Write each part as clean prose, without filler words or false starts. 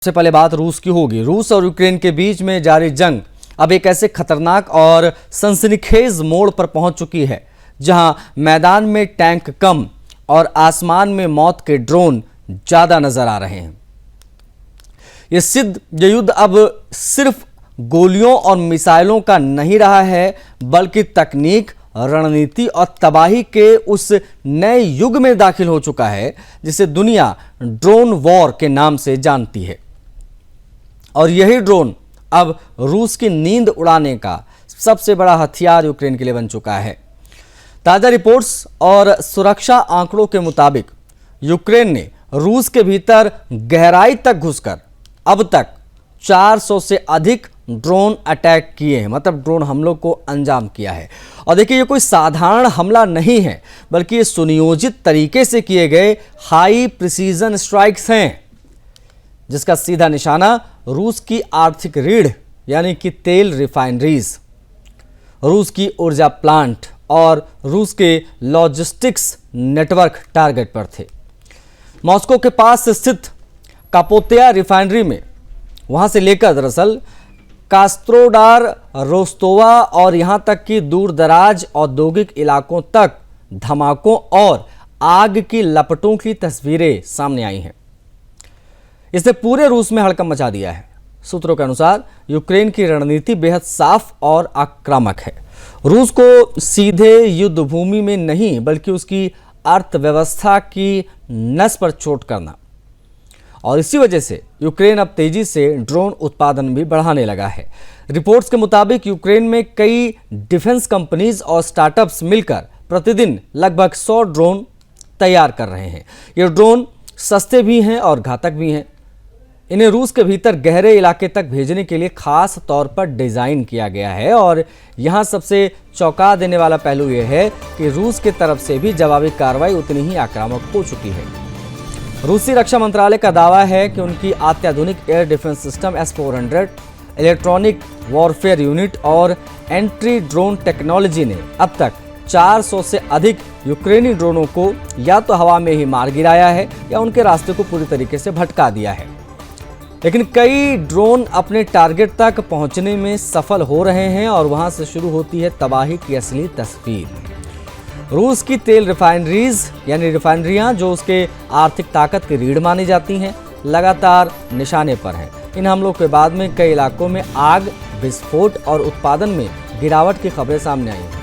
सबसे पहले बात रूस की होगी। रूस और यूक्रेन के बीच में जारी जंग अब एक ऐसे खतरनाक और सनसनीखेज मोड़ पर पहुंच चुकी है जहां मैदान में टैंक कम और आसमान में मौत के ड्रोन ज्यादा नजर आ रहे हैं। ये युद्ध अब सिर्फ गोलियों और मिसाइलों का नहीं रहा है, बल्कि तकनीक, रणनीति और तबाही के उस नए युग में दाखिल हो चुका है जिसे दुनिया ड्रोन वॉर के नाम से जानती है। और यही ड्रोन अब रूस की नींद उड़ाने का सबसे बड़ा हथियार यूक्रेन के लिए बन चुका है। ताजा रिपोर्ट्स और सुरक्षा आंकड़ों के मुताबिक यूक्रेन ने रूस के भीतर गहराई तक घुसकर अब तक 400 से अधिक ड्रोन अटैक किए हैं, मतलब ड्रोन हमलों को अंजाम किया है। और देखिए, ये कोई साधारण हमला नहीं है, बल्कि ये सुनियोजित तरीके से किए गए हाई प्रिसीजन स्ट्राइक्स हैं, जिसका सीधा निशाना रूस की आर्थिक रीढ़ यानी कि तेल रिफाइनरीज, रूस की ऊर्जा प्लांट और रूस के लॉजिस्टिक्स नेटवर्क टारगेट पर थे। मॉस्को के पास स्थित कापोत्या रिफाइनरी में, वहां से लेकर दरअसल कास्त्रोडार, रोस्तोवा और यहां तक कि दूर दराज औद्योगिक इलाकों तक धमाकों और आग की लपटों की तस्वीरें सामने आई हैं। इसने पूरे रूस में हड़कंप मचा दिया है। सूत्रों के अनुसार यूक्रेन की रणनीति बेहद साफ और आक्रामक है। रूस को सीधे युद्ध भूमि में नहीं, बल्कि उसकी अर्थव्यवस्था की नस पर चोट करना। और इसी वजह से यूक्रेन अब तेजी से ड्रोन उत्पादन भी बढ़ाने लगा है। रिपोर्ट्स के मुताबिक यूक्रेन में कई डिफेंस कंपनीज और स्टार्टअप्स मिलकर प्रतिदिन लगभग 100 ड्रोन तैयार कर रहे हैं। ये ड्रोन सस्ते भी हैं और घातक भी हैं। इन्हें रूस के भीतर गहरे इलाके तक भेजने के लिए खास तौर पर डिजाइन किया गया है। और यहां सबसे चौंका देने वाला पहलू यह है कि रूस की तरफ से भी जवाबी कार्रवाई उतनी ही आक्रामक हो चुकी है। रूसी रक्षा मंत्रालय का दावा है कि उनकी अत्याधुनिक air defence system S-400, electronic warfare unit और एंट्री ड्रोन टेक्नोलॉजी ने अब तक 400 से अधिक यूक्रेनी ड्रोनों को या तो हवा में ही मार गिराया है या उनके रास्ते को पूरी तरीके से भटका दिया है। लेकिन कई ड्रोन अपने टारगेट तक पहुंचने में सफल हो रहे हैं और वहां से शुरू होती है तबाही की असली तस्वीर। रूस की तेल रिफाइनरीज यानी रिफाइनरियां, जो उसके आर्थिक ताकत की रीढ़ मानी जाती हैं, लगातार निशाने पर हैं। इन हमलों के बाद में कई इलाकों में आग, विस्फोट और उत्पादन में गिरावट की खबरें सामने आई हैं।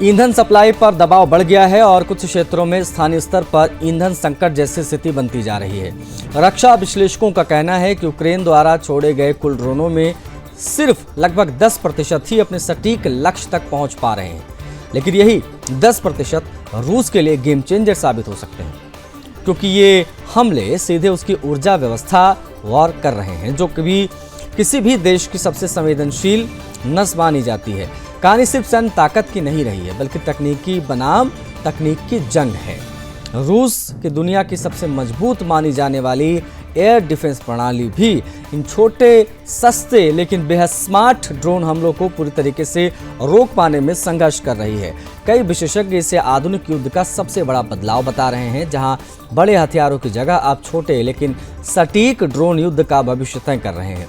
ईंधन सप्लाई पर दबाव बढ़ गया है और कुछ क्षेत्रों में स्थानीय स्तर पर ईंधन संकट जैसी स्थिति बनती जा रही है। रक्षा विश्लेषकों का कहना है कि यूक्रेन द्वारा छोड़े गए कुल ड्रोनों में सिर्फ लगभग 10% ही अपने सटीक लक्ष्य तक पहुंच पा रहे हैं। लेकिन यही 10% रूस के लिए गेम चेंजर साबित हो सकते हैं, क्योंकि ये हमले सीधे उसकी ऊर्जा व्यवस्था वार कर रहे हैं, जो कभी किसी भी देश की सबसे संवेदनशील नस मानी जाती है। कहानी सिर्फ सैन्य ताकत की नहीं रही है, बल्कि तकनीकी बनाम तकनीक की जंग है। रूस की दुनिया की सबसे मजबूत मानी जाने वाली एयर डिफेंस प्रणाली भी इन छोटे, सस्ते लेकिन बेहद स्मार्ट ड्रोन हमलों को पूरी तरीके से रोक पाने में संघर्ष कर रही है। कई विशेषज्ञ इसे आधुनिक युद्ध का सबसे बड़ा बदलाव बता रहे हैं, जहां बड़े हथियारों की जगह आप छोटे लेकिन सटीक ड्रोन युद्ध का भविष्य तय कर रहे हैं।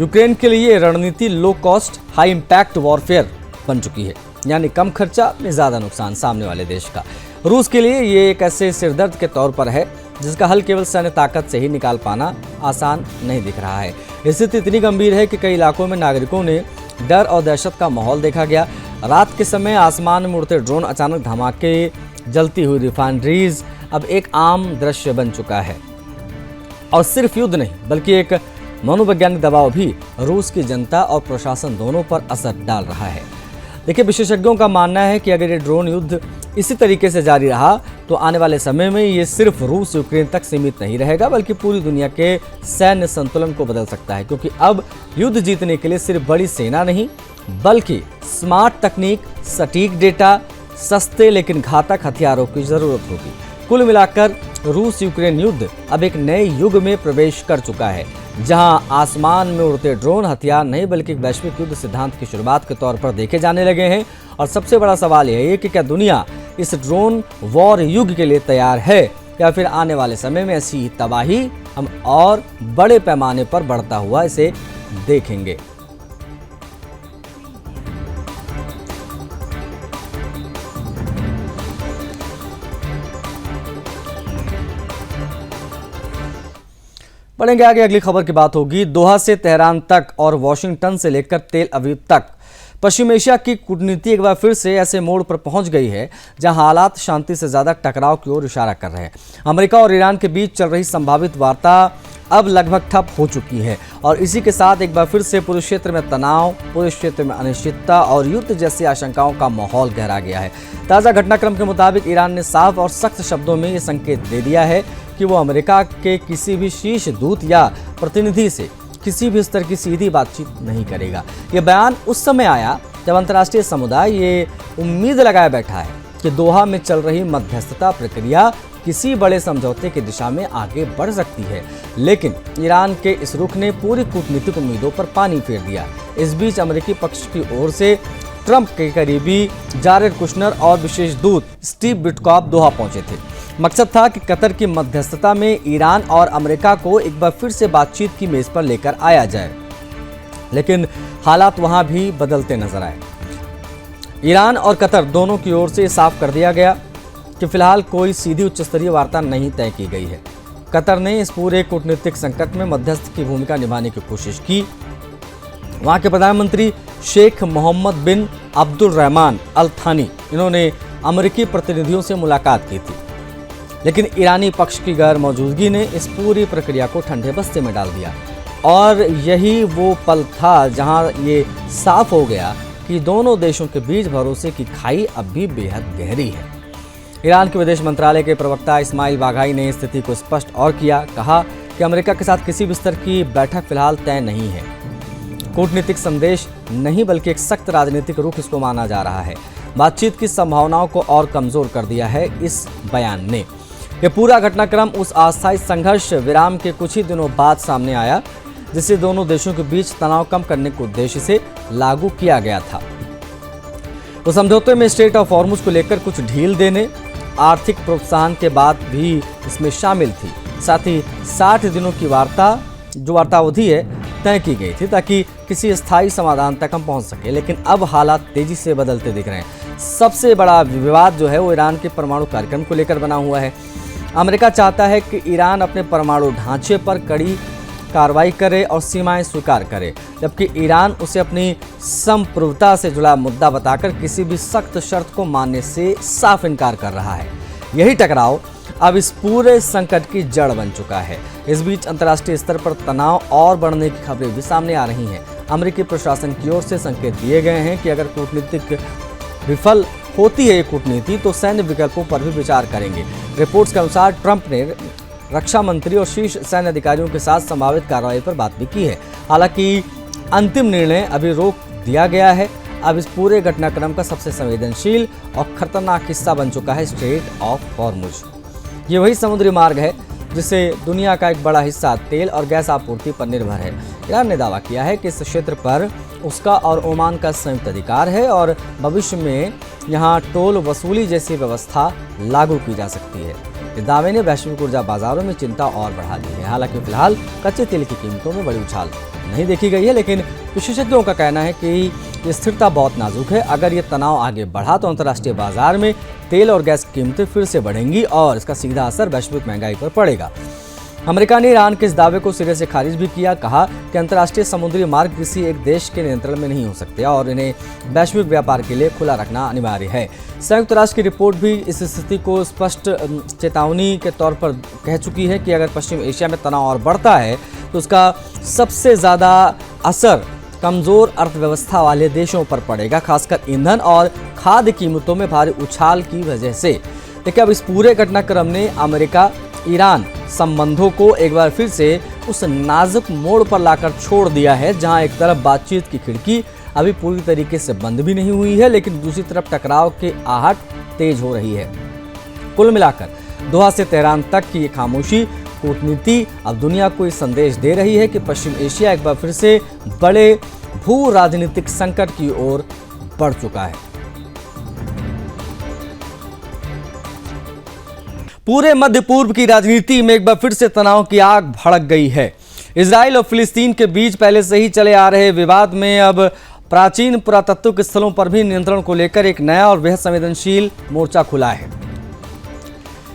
यूक्रेन के लिए रणनीति low cost high impact warfare बन चुकी है, यानी कम खर्चा में ज्यादा नुकसान सामने वाले देश का। रूस के लिए ये एक ऐसे सिरदर्द के तौर पर है जिसका हल केवल सैन्य ताकत से ही निकाल पाना आसान नहीं दिख रहा है। स्थिति इतनी गंभीर है कि कई इलाकों में नागरिकों ने डर और दहशत का माहौल देखा गया। रात के समय आसमान में उड़ते ड्रोन, अचानक धमाके, जलती हुई रिफाइनरीज अब एक आम दृश्य बन चुका है। और सिर्फ युद्ध नहीं, बल्कि एक मनोवैज्ञानिक दबाव भी रूस की जनता और प्रशासन दोनों पर असर डाल रहा है। देखिए, विशेषज्ञों का मानना है कि अगर ये ड्रोन युद्ध इसी तरीके से जारी रहा तो आने वाले समय में ये सिर्फ रूस यूक्रेन तक सीमित नहीं रहेगा, बल्कि पूरी दुनिया के सैन्य संतुलन को बदल सकता है। क्योंकि अब युद्ध जीतने के लिए सिर्फ बड़ी सेना नहीं, बल्कि स्मार्ट तकनीक, सटीक डेटा, सस्ते लेकिन घातक हथियारों की जरूरत होगी। कुल मिलाकर रूस यूक्रेन युद्ध अब एक नए युग में प्रवेश कर चुका है, जहां आसमान में उड़ते ड्रोन हथियार नहीं बल्कि एक वैश्विक युद्ध सिद्धांत की शुरुआत के तौर पर देखे जाने लगे हैं। और सबसे बड़ा सवाल यह है कि क्या दुनिया इस ड्रोन वॉर युग के लिए तैयार है, या फिर आने वाले समय में ऐसी तबाही हम और बड़े पैमाने पर बढ़ता हुआ इसे देखेंगे। बढ़ेंगे आगे, अगली खबर की बात होगी। दोहा से तेहरान तक और वॉशिंगटन से लेकर तेल अवीव तक पश्चिम एशिया की कूटनीति एक बार फिर से ऐसे मोड़ पर पहुंच गई है जहां हालात शांति से ज्यादा टकराव की ओर इशारा कर रहे हैं। अमेरिका और ईरान के बीच चल रही संभावित वार्ता अब लगभग ठप हो चुकी है और इसी के साथ एक बार फिर से पूरे क्षेत्र में तनाव, पूरे क्षेत्र में अनिश्चितता और युद्ध जैसी आशंकाओं का माहौल गहरा गया है। ताज़ा घटनाक्रम के मुताबिक ईरान ने साफ और सख्त शब्दों में ये संकेत दे दिया है कि वो अमेरिका के किसी भी शीर्ष दूत या प्रतिनिधि से किसी भी स्तर की सीधी बातचीत नहीं करेगा। ये बयान उस समय आया जब अंतर्राष्ट्रीय समुदाय ये उम्मीद लगाए बैठा है कि दोहा में चल रही मध्यस्थता प्रक्रिया किसी बड़े समझौते की दिशा में आगे बढ़ सकती है, लेकिन ईरान के इस रुख ने पूरी कूटनीतिक उम्मीदों पर पानी फेर दिया। इस बीच अमेरिकी पक्ष की ओर से ट्रंप के करीबी जारेड कुशनर और विशेष दूत स्टीव विटकॉफ दोहा पहुंचे थे। मकसद था कि कतर की मध्यस्थता में ईरान और अमेरिका को एक बार फिर से बातचीत की मेज पर लेकर आया जाए, लेकिन हालात वहां भी बदलते नजर आए। ईरान और कतर दोनों की ओर से साफ कर दिया गया कि फिलहाल कोई सीधी उच्च स्तरीय वार्ता नहीं तय की गई है। कतर ने इस पूरे कूटनीतिक संकट में मध्यस्थ की भूमिका निभाने की कोशिश की। वहां के प्रधानमंत्री शेख मोहम्मद बिन अब्दुल रहमान अल थानी, इन्होंने अमेरिकी प्रतिनिधियों से मुलाकात की थी, लेकिन ईरानी पक्ष की गैर मौजूदगी ने इस पूरी प्रक्रिया को ठंडे बस्ते में डाल दिया। और यही वो पल था जहां ये साफ हो गया कि दोनों देशों के बीच भरोसे की खाई अब भी बेहद गहरी है। ईरान के विदेश मंत्रालय के प्रवक्ता इस्माइल बाघाई ने स्थिति को स्पष्ट और किया, कहा कि अमेरिका के साथ किसी भी स्तर की बैठक फिलहाल तय नहीं है। कूटनीतिक संदेश नहीं बल्कि एक सख्त राजनीतिक रुख इसको माना जा रहा है। बातचीत की संभावनाओं को और कमजोर कर दिया है इस बयान ने। यह पूरा घटनाक्रम उस अस्थायी संघर्ष विराम के कुछ ही दिनों बाद सामने आया जिसे दोनों देशों के बीच तनाव कम करने के उद्देश्य से लागू किया गया था। उस समझौते में स्ट्रेट ऑफ हॉर्मुज को लेकर कुछ ढील देने, आर्थिक प्रोत्साहन के बाद भी इसमें शामिल थी। साथ ही 60 दिनों की जो वार्तावधि है तय की गई थी ताकि किसी स्थायी समाधान तक हम पहुंच सके, लेकिन अब हालात तेजी से बदलते दिख रहे हैं। सबसे बड़ा विवाद जो है वो ईरान के परमाणु कार्यक्रम को लेकर बना हुआ है। अमेरिका चाहता है कि ईरान अपने परमाणु ढांचे पर कड़ी कार्रवाई करे और सीमाएं स्वीकार करे, जबकि ईरान उसे अपनी संप्रभुता से जुड़ा मुद्दा बताकर किसी भी सख्त शर्त को मानने से साफ इनकार कर रहा है। यही टकराव अब इस पूरे संकट की जड़ बन चुका है। इस बीच अंतर्राष्ट्रीय स्तर पर तनाव और बढ़ने की खबरें भी सामने आ रही हैं। अमेरिकी प्रशासन की ओर से संकेत दिए गए हैं कि अगर कूटनीतिक विफल होती है ये कूटनीति तो सैन्य विकल्पों पर भी विचार करेंगे। रिपोर्ट्स के अनुसार ट्रंप ने रक्षा मंत्री और शीर्ष सैन्य अधिकारियों के साथ संभावित कार्रवाई पर बात भी की है। हालांकि अंतिम निर्णय अभी रोक दिया गया है। अब इस पूरे घटनाक्रम का सबसे संवेदनशील और खतरनाक हिस्सा बन चुका है स्ट्रेट ऑफ हॉर्मुज। ये वही समुद्री मार्ग है जिसे दुनिया का एक बड़ा हिस्सा तेल और गैस आपूर्ति पर निर्भर है। ईरान ने दावा किया है कि इस क्षेत्र पर उसका और ओमान का संयुक्त अधिकार है और भविष्य में यहाँ टोल वसूली जैसी व्यवस्था लागू की जा सकती है। इस दावे ने वैश्विक ऊर्जा बाजारों में चिंता और बढ़ा दी है। हालांकि फिलहाल कच्चे तेल की कीमतों में बड़ी उछाल नहीं देखी गई है, लेकिन विशेषज्ञों का कहना है कि ये स्थिरता बहुत नाजुक है। अगर ये तनाव आगे बढ़ा तो अंतर्राष्ट्रीय बाजार में तेल और गैस की कीमतें फिर से बढ़ेंगी और इसका सीधा असर वैश्विक महंगाई पर पड़ेगा। अमेरिका ने ईरान के इस दावे को सिरे से खारिज भी किया, कहा कि अंतर्राष्ट्रीय समुद्री मार्ग किसी एक देश के नियंत्रण में नहीं हो सकते और इन्हें वैश्विक व्यापार के लिए खुला रखना अनिवार्य है। संयुक्त राष्ट्र की रिपोर्ट भी इस स्थिति को स्पष्ट चेतावनी के तौर पर कह चुकी है कि अगर पश्चिम एशिया में तनाव और बढ़ता है तो उसका सबसे ज़्यादा असर कमज़ोर अर्थव्यवस्था वाले देशों पर पड़ेगा, खासकर ईंधन और खाद्य कीमतों में भारी उछाल की वजह से। देखिए, अब इस पूरे घटनाक्रम ने अमेरिका ईरान संबंधों को एक बार फिर से उस नाजुक मोड़ पर लाकर छोड़ दिया है जहां एक तरफ बातचीत की खिड़की अभी पूरी तरीके से बंद भी नहीं हुई है, लेकिन दूसरी तरफ टकराव की आहट तेज हो रही है। कुल मिलाकर दोहा से तेहरान तक की ये खामोशी कूटनीति अब दुनिया को ये संदेश दे रही है कि पश्चिम एशिया एक बार फिर से बड़े भू राजनीतिक संकट की ओर बढ़ चुका है। पूरे मध्य पूर्व की राजनीति में एक बार फिर से तनाव की आग भड़क गई है। इजराइल और फिलिस्तीन के बीच पहले से ही चले आ रहे विवाद में अब प्राचीन पुरातत्व स्थलों पर भी नियंत्रण को लेकर एक नया और बेहद संवेदनशील मोर्चा खुला है।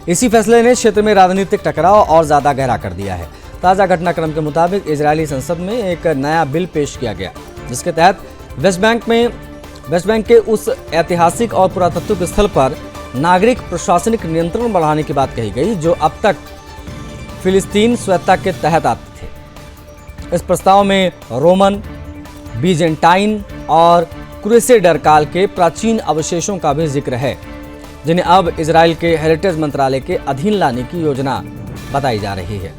इसी फैसले ने क्षेत्र में राजनीतिक टकराव और ज्यादा गहरा कर दिया है। ताजा घटनाक्रम के मुताबिक इजरायली संसद में एक नया बिल पेश किया गया, जिसके तहत वेस्ट बैंक के उस ऐतिहासिक और पुरातत्व स्थल पर नागरिक प्रशासनिक नियंत्रण बढ़ाने की बात कही गई जो अब तक फिलिस्तीन स्वायत्तता के तहत आते थे। इस प्रस्ताव में रोमन, बीजेंटाइन और क्रूसेडर काल के प्राचीन अवशेषों का भी जिक्र है, जिन्हें अब इजराइल के हेरिटेज मंत्रालय के अधीन लाने की योजना बताई जा रही है।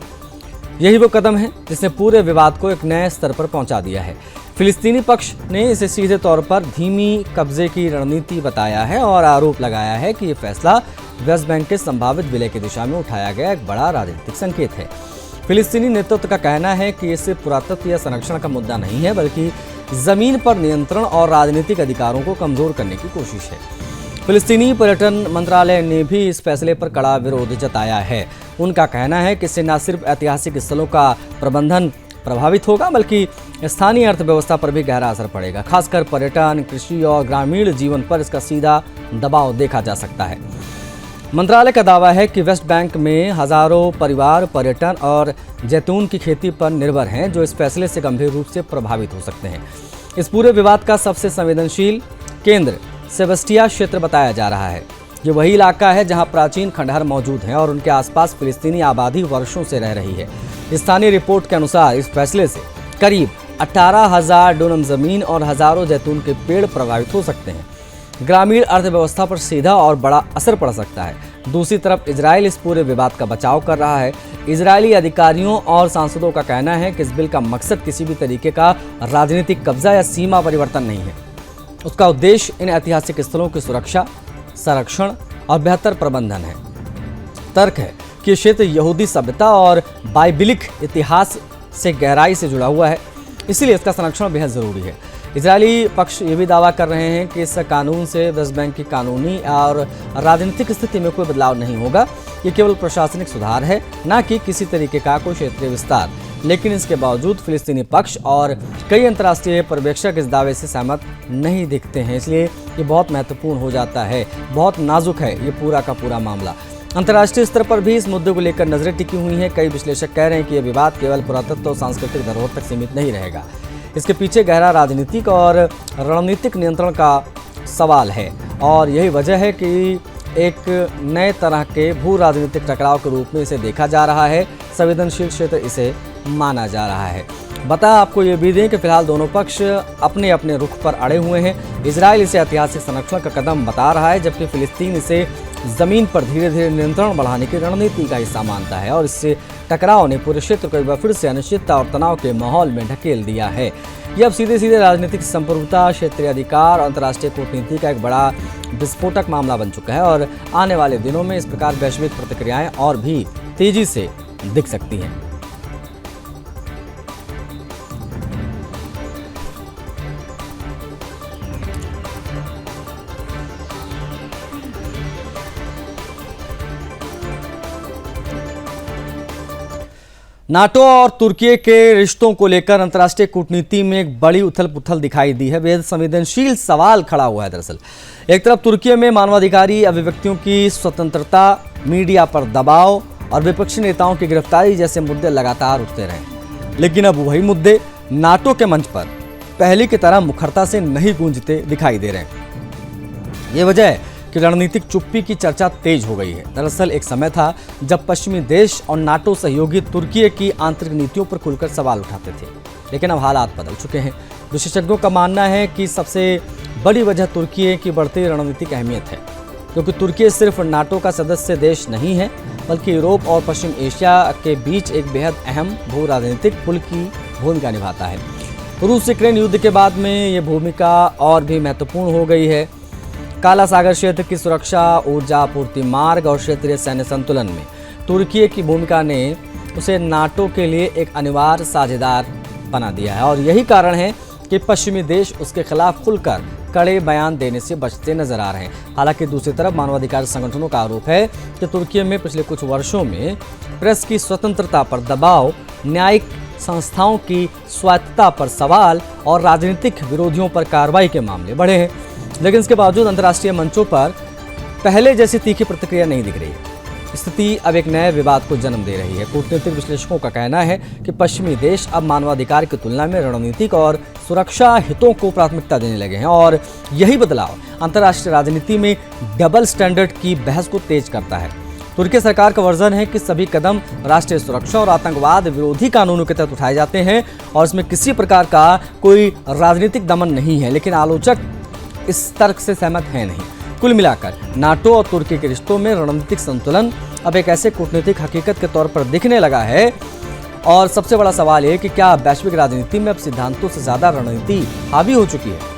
यही वो कदम है जिसने पूरे विवाद को एक नए स्तर पर पहुंचा दिया है। फिलिस्तीनी पक्ष ने इसे सीधे तौर पर धीमी कब्जे की रणनीति बताया है और आरोप लगाया है कि ये फैसला वेस्ट बैंक के संभावित विलय की दिशा में उठाया गया एक बड़ा राजनीतिक संकेत है। फिलिस्तीनी नेतृत्व का कहना है कि ये सिर्फ पुरातत्व या संरक्षण का मुद्दा नहीं है, बल्कि जमीन पर नियंत्रण और राजनीतिक अधिकारों को कमजोर करने की कोशिश है। फिलिस्तीनी पर्यटन मंत्रालय ने भी इस फैसले पर कड़ा विरोध जताया है। उनका कहना है कि इससे न सिर्फ ऐतिहासिक स्थलों का प्रबंधन प्रभावित होगा, बल्कि स्थानीय अर्थव्यवस्था पर भी गहरा असर पड़ेगा। खासकर पर्यटन, कृषि और ग्रामीण जीवन पर इसका सीधा दबाव देखा जा सकता है। मंत्रालय का दावा है कि वेस्ट बैंक में हजारों परिवार पर्यटन और जैतून की खेती पर निर्भर हैं, जो इस फैसले से गंभीर रूप से प्रभावित हो सकते हैं। इस पूरे विवाद का सबसे संवेदनशील केंद्र सेबस्टिया क्षेत्र बताया जा रहा है। ये वही इलाका है जहां प्राचीन खंडहर मौजूद हैं और उनके आसपास फिलिस्तीनी आबादी वर्षों से रह रही है। स्थानीय रिपोर्ट के अनुसार इस फैसले से करीब 18,000 डोनम जमीन और हजारों जैतून के पेड़ प्रभावित हो सकते हैं। ग्रामीण अर्थव्यवस्था पर सीधा और बड़ा असर पड़ सकता है। दूसरी तरफ इजराइल इस पूरे विवाद का बचाव कर रहा है। इजरायली अधिकारियों और सांसदों का कहना है कि इस बिल का मकसद किसी भी तरीके का राजनीतिक कब्जा या सीमा परिवर्तन नहीं है। उसका उद्देश्य इन ऐतिहासिक स्थलों की सुरक्षा, संरक्षण और बेहतर प्रबंधन है। तर्क है कि ये क्षेत्र यहूदी सभ्यता और बाइबिलिक इतिहास से गहराई से जुड़ा हुआ है, इसलिए इसका संरक्षण बेहद जरूरी है। इजरायली पक्ष ये भी दावा कर रहे हैं कि इस कानून से वेस्ट बैंक की कानूनी और राजनीतिक स्थिति में कोई बदलाव नहीं होगा। ये केवल प्रशासनिक सुधार है, न कि किसी तरीके का कोई क्षेत्रीय विस्तार। लेकिन इसके बावजूद फिलिस्तीनी पक्ष और कई अंतर्राष्ट्रीय पर्यवेक्षक इस दावे से सहमत नहीं दिखते हैं, इसलिए ये बहुत महत्वपूर्ण हो जाता है। बहुत नाजुक है ये पूरा का पूरा मामला। अंतर्राष्ट्रीय स्तर पर भी इस मुद्दे को लेकर नजरें टिकी हुई हैं। कई विश्लेषक कह रहे हैं कि यह विवाद केवल पुरातत्व और सांस्कृतिक धरोहर तक सीमित नहीं रहेगा। इसके पीछे गहरा राजनीतिक और रणनीतिक नियंत्रण का सवाल है और यही वजह है कि एक नए तरह के भू राजनीतिक टकराव के रूप में इसे देखा जा रहा है। संवेदनशील क्षेत्र इसे माना जा रहा है। बता आपको ये भी दें कि फिलहाल दोनों पक्ष अपने अपने रुख पर अड़े हुए हैं। इजराइल इसे ऐतिहासिक संरक्षण का कदम बता रहा है, जबकि फिलिस्तीन इसे जमीन पर धीरे धीरे नियंत्रण बढ़ाने की रणनीति का हिस्सा मानता है और इससे टकराव ने पूरे क्षेत्र को एक बार फिर से अनिश्चितता और तनाव के माहौल में ढकेल दिया है। ये अब सीधे सीधे राजनीतिक संप्रभुता, क्षेत्रीय अधिकार और अंतर्राष्ट्रीय कूटनीति का एक बड़ा विस्फोटक मामला बन चुका है और आने वाले दिनों में इस प्रकार वैश्विक प्रतिक्रियाएं और भी तेजी से दिख सकती हैं। नाटो और तुर्की के रिश्तों को लेकर अंतर्राष्ट्रीय कूटनीति में एक बड़ी उथल पुथल दिखाई दी है। बेहद संवेदनशील सवाल खड़ा हुआ है। दरअसल एक तरफ तुर्की में मानवाधिकारी अभिव्यक्तियों की स्वतंत्रता, मीडिया पर दबाव और विपक्षी नेताओं की गिरफ्तारी जैसे मुद्दे लगातार उठते रहे, लेकिन अब वही मुद्दे नाटो के मंच पर पहले की तरह मुखरता से नहीं गूंजते दिखाई दे रहे हैं। ये वजह है कि रणनीतिक चुप्पी की चर्चा तेज हो गई है। दरअसल एक समय था जब पश्चिमी देश और नाटो सहयोगी तुर्की की आंतरिक नीतियों पर खुलकर सवाल उठाते थे, लेकिन अब हालात बदल चुके हैं। विशेषज्ञों का मानना है कि सबसे बड़ी वजह तुर्की की बढ़ती रणनीतिक अहमियत है, क्योंकि तुर्की सिर्फ नाटो का सदस्य देश नहीं है, बल्कि यूरोप और पश्चिम एशिया के बीच एक बेहद अहम भू राजनीतिक पुल की भूमिका निभाता है। रूस यूक्रेन युद्ध के बाद में ये भूमिका और भी महत्वपूर्ण हो गई है काला सागर क्षेत्र की सुरक्षा, ऊर्जा आपूर्ति मार्ग और क्षेत्रीय सैन्य संतुलन में तुर्की की भूमिका ने उसे नाटो के लिए एक अनिवार्य साझेदार बना दिया है और यही कारण है कि पश्चिमी देश उसके खिलाफ खुलकर कड़े बयान देने से बचते नजर आ रहे हैं। हालांकि दूसरी तरफ मानवाधिकार संगठनों का आरोप है कि तुर्की में पिछले कुछ वर्षों में प्रेस की स्वतंत्रता पर दबाव, न्यायिक संस्थाओं की स्वायत्तता पर सवाल और राजनीतिक विरोधियों पर कार्रवाई के मामले बढ़े हैं। लेकिन इसके बावजूद अंतर्राष्ट्रीय मंचों पर पहले जैसी तीखी प्रतिक्रिया नहीं दिख रही है। स्थिति अब एक नए विवाद को जन्म दे रही है। कूटनीतिक विश्लेषकों का कहना है कि पश्चिमी देश अब मानवाधिकार की तुलना में रणनीतिक और सुरक्षा हितों को प्राथमिकता देने लगे हैं और यही बदलाव अंतर्राष्ट्रीय राजनीति में डबल स्टैंडर्ड की बहस को तेज करता है। तुर्की सरकार का वर्जन है कि सभी कदम राष्ट्रीय सुरक्षा और आतंकवाद विरोधी कानूनों के तहत उठाए जाते हैं और इसमें किसी प्रकार का कोई राजनीतिक दमन नहीं है। लेकिन आलोचक इस तर्क से सहमत हैं नहीं। कुल मिलाकर नाटो और तुर्की के रिश्तों में रणनीतिक संतुलन अब एक ऐसे कूटनीतिक हकीकत के तौर पर दिखने लगा है और सबसे बड़ा सवाल ये है कि क्या वैश्विक राजनीति में अब सिद्धांतों से ज्यादा रणनीति हावी हो चुकी है।